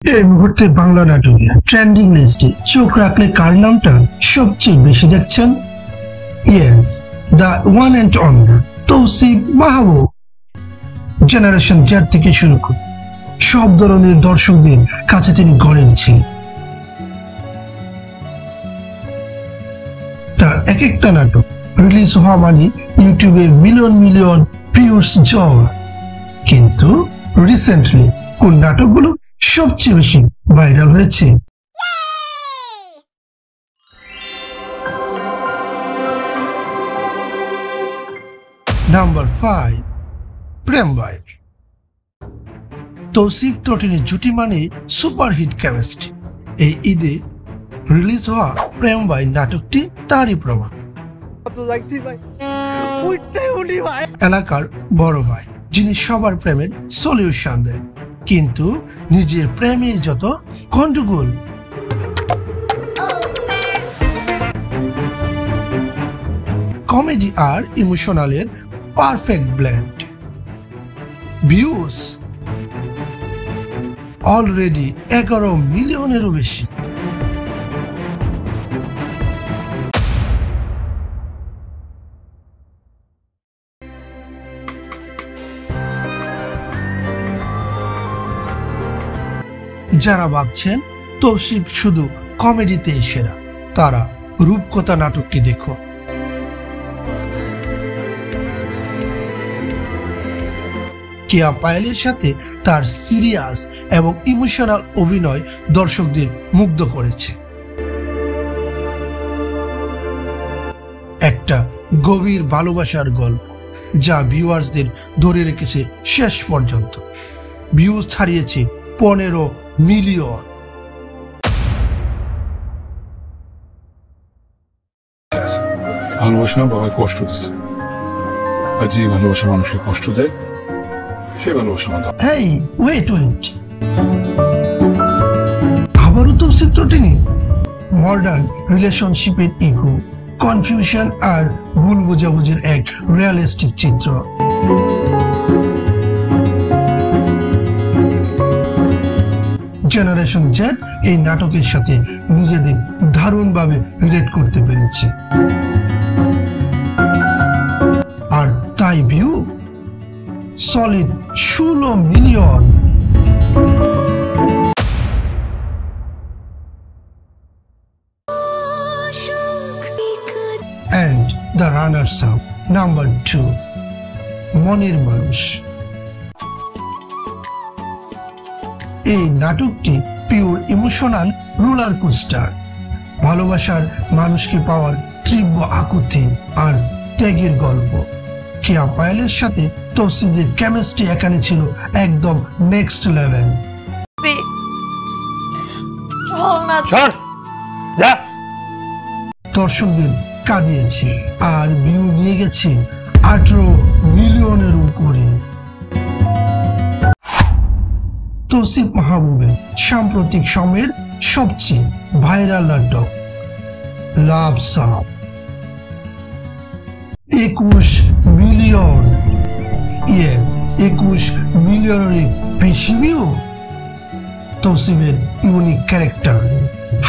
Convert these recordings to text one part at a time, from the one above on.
এই মুহূর্তে বাংলা নাটকে ট্রেন্ডিং লিস্টে চোখ রাখলে কার নামটা সবচেয়ে বেশি দেখছেন? Yes, the one and only Tousif Mahbub. Generation Z থেকে শুরু করে সব ধরনের দর্শকদের কাছে তিনি গড়ের ছিলেন। তার এক একটা নাটক রিলিজ হওয়া মানে ইউটিউবে মিলিয়ন মিলিয়ন ভিউজ যাওয়া। কিন্তু রিসেন্টলি কোন নাটকগুলো সবচেয়ে বেশি ভাইরাল হয়েছে? নাম্বার 5, প্রেম ভাই। তৌসিফ ত্রটিনের জুটি মানে সুপারহিট কেমিস্ট্রি। এই ঈদে রিলিজ হওয়া প্রেম ভাই নাটকটি তারই প্রমাণ। এলাকার বড় ভাই যিনি সবার প্রেমের সলিউশন দেন, কিন্তু নিজের প্রেমে যত গন্ডগোল। কমেডি আর ইমোশনালের পারফেক্ট ব্লেন্ড। ভিউজ অলরেডি 11 মিলিয়নেরও বেশি। যারা ভাবছেন তৌসিফ শুধু কমেডিতে সেরা, তারা রূপকথা নাটকটি দেখো। কেয়া পায়েলের সাথে তার সিরিয়াস এবং ইমোশনাল অভিনয় দর্শকদের মুগ্ধ করেছে। একটা গভীর ভালোবাসার গল্প যা ভিউয়ার্সদের ধরে রেখেছে শেষ পর্যন্ত। ভিউজ ছাড়িয়েছে 15 মিলিয়ন। ভালোবাসা বাবাকে কষ্ট দিচ্ছে, আর যে ভালোবাসা মানুষকে কষ্ট দেয় সে ভালোবাসা না। হেই ওয়েট, আবারও তৌসিফ ত্রটিনি মডার্ন রিলেশনশিপের ইগো, কনফিউশন আর ভুল বোঝাবুঝির এক রিয়েলিস্টিক চিত্র। জেনারেশন জেড এই নাটকের সাথে নিজেদের দারুণভাবে রিলেট করতে পেরেছে, আর তাই view solid 16 million. And the runners-up, number 2, মনের মানুষ। এই নাটকটি পিওর ইমোশনাল রোলার কোস্টার। ভালোবাসার মানুষকে পাওয়ার তীব্র আকুতি আর ত্যাগের গল্প। কেয়া পায়েলের সাথে তৌসিফের কেমিস্ট্রি এখানে ছিল একদম নেক্সট লেভেল। দর্শকদের কাঁদিয়েছে আর ভিউ নিয়ে গেছে 18 মিলিয়নের উপরে। তৌসিফ মাহবুবের সাম্প্রতিক সময়ের সবচেয়ে ভাইরাল নাটক লাভ সাপ 21 মিলিয়ন। ইয়েস, 21 মিলিয়নের বেশি ভিউ। তৌসিফের ইউনিক ক্যারেক্টার,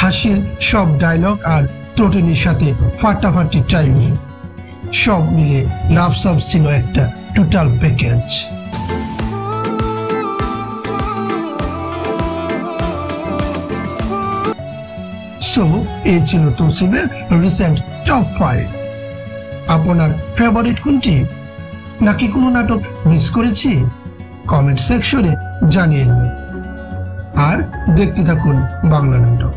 হাসির সব ডায়লগ আর ত্রটিনির সাথে ফাটাফাটি টাইমিং, সব মিলে লাভ সাপ ছিল একটা টোটাল প্যাকেজ। সো এই ছিল তৌসিফের রিসেন্ট টপ 5। আপনার ফেভারিট কোনটি? নাকি কোনো নাটক মিস করেছি? কমেন্ট সেকশনে জানিয়ে দিন। আর দেখতে থাকুন বাংলা নাটক।